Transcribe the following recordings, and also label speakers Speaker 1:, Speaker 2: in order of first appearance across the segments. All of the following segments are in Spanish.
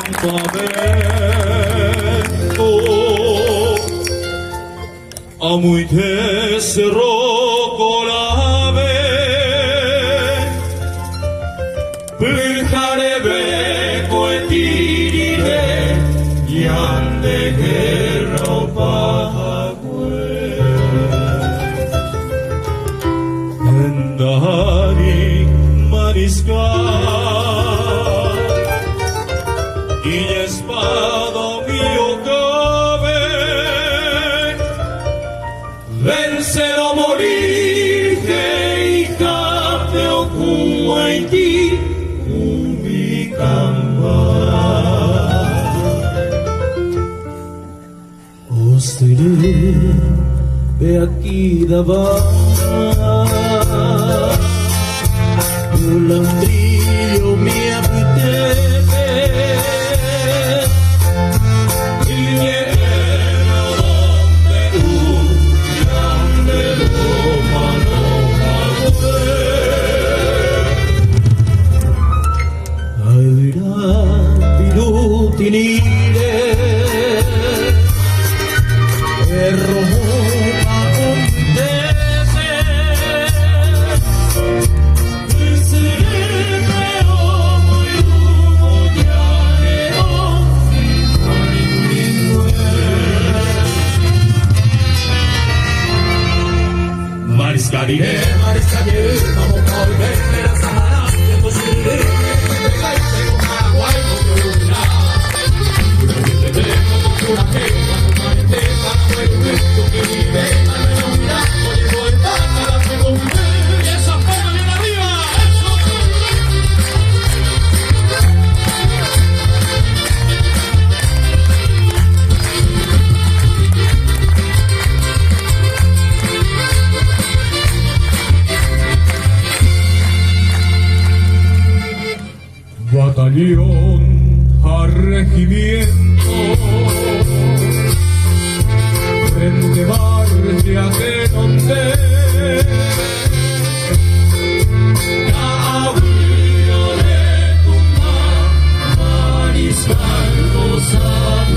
Speaker 1: campamento amoy te cerró colave piljarebe coetiride yande guerra pahagüe endari mariscal y espada mío cabe vencer o morir hija te ocupa en ti mi camba ostere ve aquí daba Ulandrillo mi apetece y lleno de grande mano ay dirá pirutinire erro Mariscariré, mariscariré, vamos a volver a la Sahara, que posible, que te caiga, tengo Paraguay, no te olvidará. Te tengo cultura que, cuando marete, para volver, tú que vive, a la unidad, oye, vuelta, a la segunda, y esa forma bien arriba, eso. Batallón a regimiento, frente marcha de donde cabrío de tu mariscal gozar.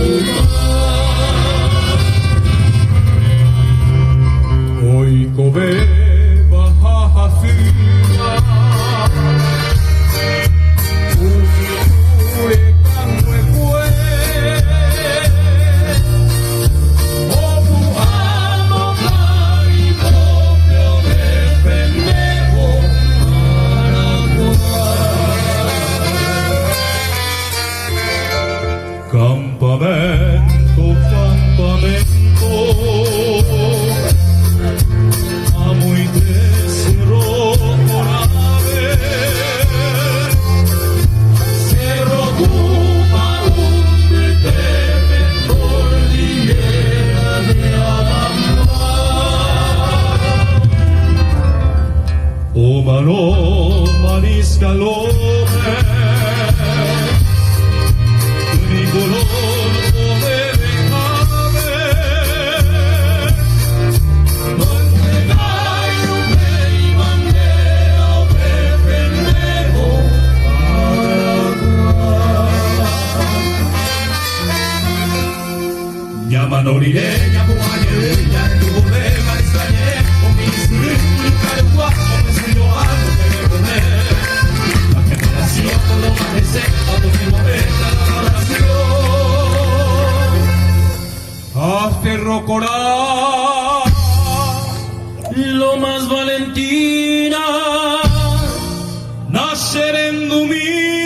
Speaker 1: Hoy cobe baja fina. Campamento, campamento, amo y te cerró por haber, cerró tu paunde te cordillera de Abamar, o malo mariscalome. Mi color come dejame donde hay un rey bandera o pendejo Paraguay llama noriré, llamo ayer, ya tu problema extrañé con mi sirve, cargua, con mi sirve, algo que me poner la generación por lo más de ser, a tu mismo venta Aferro coral, lo más valentina, nacer en Dumí.